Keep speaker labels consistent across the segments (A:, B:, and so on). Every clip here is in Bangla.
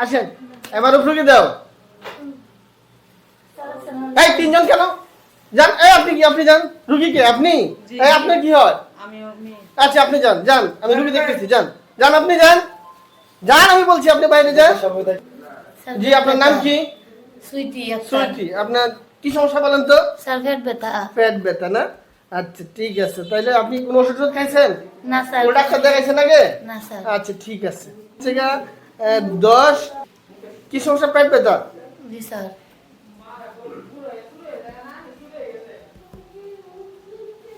A: আসেন এবার রুগী দাও। এই তিনজন কেন যান? এই আপনি যান। রুগী কে আপনি? এই আপনার কি হয়? আচ্ছা আপনি যান আমি রুগী দেখতেছি। যান আপনি যান আমি বলছি আপনি বাইরে যান। জি আপনার নাম কি? সুইটি। আপনার কি সমস্যা বলেন তো?
B: স্যার
A: পেট ব্যথা না? আচ্ছা ঠিক আছে, তাইলে আপনি কোনো ওষুধ খাইছেন?
B: না স্যার।
A: কোন ডাক্তার দেখাইছেন আগে?
B: না স্যার।
A: আচ্ছা ঠিক আছে। 10 কি সমস্যা? পেট ব্যথা?
B: জি স্যার।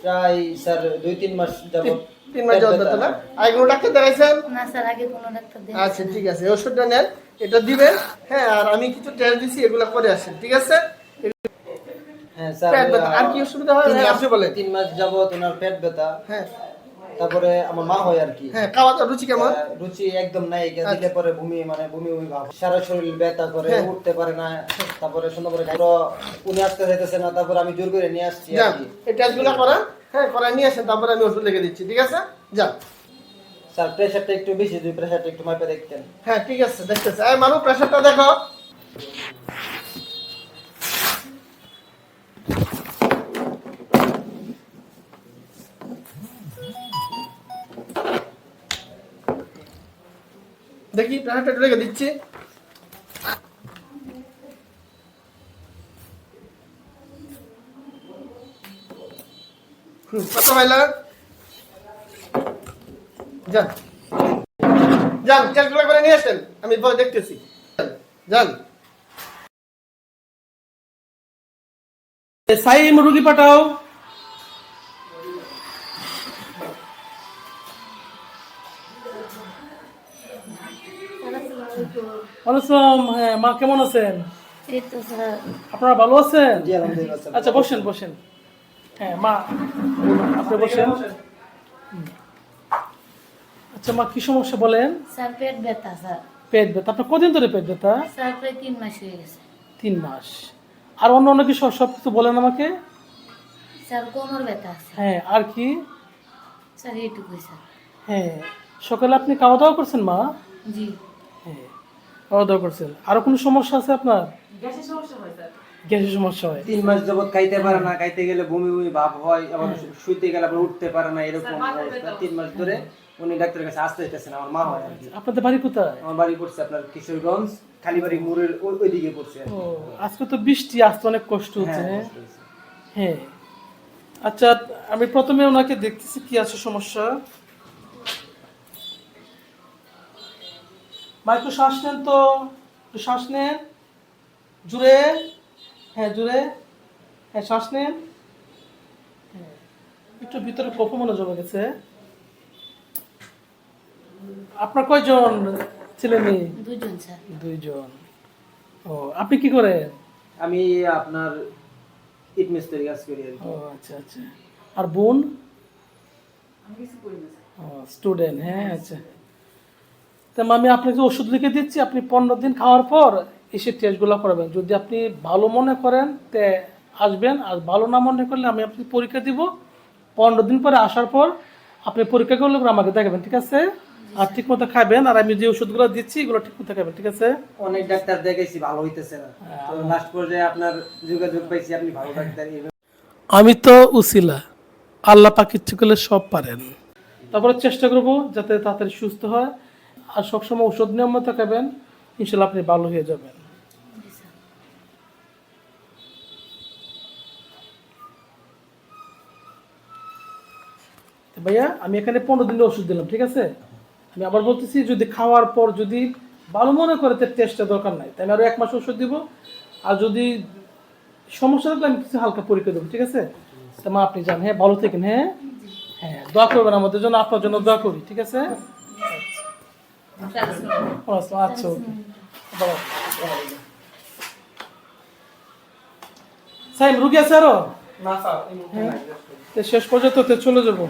C: প্রায় স্যার 2-3 মাস যাবত।
A: 3 মাস যাবত ব্যথা না? আগে কোনো ডাক্তার দেখাইছেন?
B: না স্যার, আগে কোনো ডাক্তার দেখাইনি।
A: আচ্ছা ঠিক আছে, ওষুধটা নেন, এটা দিবেন। হ্যাঁ আর আমি কিছু টেস্ট দিছি, এগুলো করে আসেন, ঠিক আছে?
C: হ্যাঁ স্যার।
A: পেট ব্যথা আর কি অসুবিধা হয়? হ্যাঁ আপনি বলেন।
C: 3 মাস যাবত ওনার পেট ব্যথা।
A: হ্যাঁ
C: তারপরে আমার মা হয় আর কি।
A: হ্যাঁ খাওয়া দাওয়া রুচি কেমন?
C: রুচি একদম নাই, দিলে পরে বমি ভাব, সারা শরীর ব্যথা করে, উঠতে পারে না। তারপরে সুন্দর করে উনি আসতে চাইতেছে না, তারপরে আমি জোর করে নিয়ে আসছি আর কি।
A: এই টেস্টগুলো করান, হ্যাঁ করায় নিয়ে আসেন, তারপরে আমি ওষুধ লিখে দিচ্ছি, ঠিক আছে? যান।
C: স্যার প্রেসারটা একটু বেশি, যদি প্রেসারটা একটু মাপে দেখতেন।
A: হ্যাঁ ঠিক আছে, দেখতেছি। এই মানু প্রেসারটা দেখো। দেখি প্রেসারটা একটু লিখে দিচ্ছি। কত পাইলা? যান ক্যালকুলেট করে নিয়ে আসেন, আমি পরে দেখতেছি। যান। সাইম রুগী পাঠাও।
D: আসসালাম। হ্যাঁ মা কেমন আছেন?
B: এই তো স্যার।
D: আপনারা ভালো আছেন?
C: জি আলহামদুলিল্লাহ স্যার।
D: আচ্ছা বসেন। হ্যাঁ মা আপনি বসেন। আচ্ছা মা কি সমস্যা বলেন?
B: স্যার পেট ব্যথা স্যার।
D: পেট ব্যথা? আপনার কদিন ধরে পেট ব্যথা?
B: স্যার প্রায় 3 মাস হয়ে গেছে।
D: 3 মাস। আর অন্য কি সব কিছু বলেন আমাকে?
B: স্যার কোমর ব্যথা আছে।
D: হ্যাঁ আর কি?
B: স্যার এইটুকুই স্যার।
D: হ্যাঁ সকালে আপনি খাওয়া দাওয়া করছেন মা?
B: জি।
D: হ্যাঁ খাওয়া দাওয়া করছেন। আরো কোনো সমস্যা আছে আপনার? গ্যাসের সমস্যা হয়।
C: 3 মাস যাবত খাইতে পারে না, খাইতে গেলে বমি ভাব হয়, আবার শুইতে গেলে আবার উঠতে পারে না, এরকম অবস্থা। 3 মাস ধরে উনি ডাক্তারের কাছে আসতে চাইতেছেন। আমার মা হয় আর কি।
D: আপনাদের বাড়ি কোথায়?
C: আমার বাড়ি পড়ছে আপনার কিশোরগঞ্জ, কালীবাড়ি মোড়ের ওইদিকে পড়ছে।
D: ও আজকে তো বৃষ্টি, আসতে অনেক কষ্ট হচ্ছে।
C: হ্যাঁ
D: হ্যাঁ আচ্ছা আমি প্রথমে ওনাকে দেখতেছি কি আছে সমস্যা। মা একটু শ্বাস নেন তো, একটু শ্বাস নেন জুড়ে। হ্যাঁ জুড়ে। হ্যাঁ শ্বাস নেন। হ্যাঁ একটু ভিতরে কফ মনে জমে গেছে। আপনার কয়জন ছেলে মেয়ে?
B: 2 জন স্যার।
D: 2 জন। ও আপনি কি করেন?
C: আমি আপনার ইট মিস্ত্রি কাজ করি আর কি।
D: ও আচ্ছা। আর বোন? স্টুডেন্ট। হ্যাঁ আচ্ছা। তা আমি আপনাকে ওষুধ লিখে দিচ্ছি, আপনি 15 দিন খাওয়ার পর এসে টেস্টগুলো করাবেন। যদি আপনি ভালো মনে করেন তে আসবেন, আর ভালো না মনে করলে আমি আপনি পরীক্ষা দিব। 15 দিন পরে আসার পর আপনি পরীক্ষা করলে আমাকে দেখাবেন, ঠিক আছে? আর ঠিক মতো খাবেন, আর আমি যে ওষুধগুলো দিচ্ছি এগুলো ঠিক মতো খাবেন, ঠিক আছে?
C: অনেক ডাক্তার দেখাইছি, ভালো হইতেছে না। তো লাস্ট পর্যায়ে আপনার যোগাযোগ পাইছি, আপনি ভালো ডাক্তার।
D: আমি তো উসিলা, আল্লাহ পাক ইচ্ছে করলে সব পারেন। তারপরে চেষ্টা করবো যাতে তাড়াতাড়ি সুস্থ হয়, আর সবসময় ওষুধ নিয়ম মতো খাবেন, ইনশাল্লাহ আপনি ভালো হয়ে যাবেন। ভাইয়া আমি এখানে 15 দিনের ওষুধ দিলাম, ঠিক আছে? আমি আবার বলতেছি যদি খাওয়ার পর যদি ভালো মনে করে তো টেস্টটা দরকার নাই, তাই আমি আরো 1 মাস ওষুধ দিব। আর যদি সমস্যা থাকলে আমি কিছু হালকা পরীক্ষা দেবো, ঠিক আছে? তা মা আপনি যান, হ্যাঁ ভালো থাকেন। হ্যাঁ দোয়া করবেন আমাদের জন্য, আপনার জন্য দোয়া করি, ঠিক আছে? আচ্ছা ওকে। সাইম রুগী আছে আরো?
A: না স্যার,
D: শেষ পর্যন্ত চলে যাবো।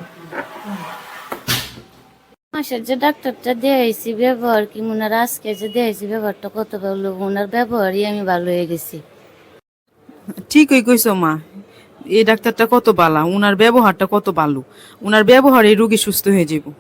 B: মাসের যে ডাক্তারটা দিয়েছি ব্যবহার কি ওনার আজকে যে দিয়েছি ব্যবহারটা কত ভালো, ওনার ব্যবহারই আমি ভালো হয়ে গেছি।
E: ঠিকই কইছো মা, এই ডাক্তারটা কত ভালো, উনার ব্যবহারটা কত ভালো, উনার ব্যবহারে রোগী সুস্থ হয়ে যাবো।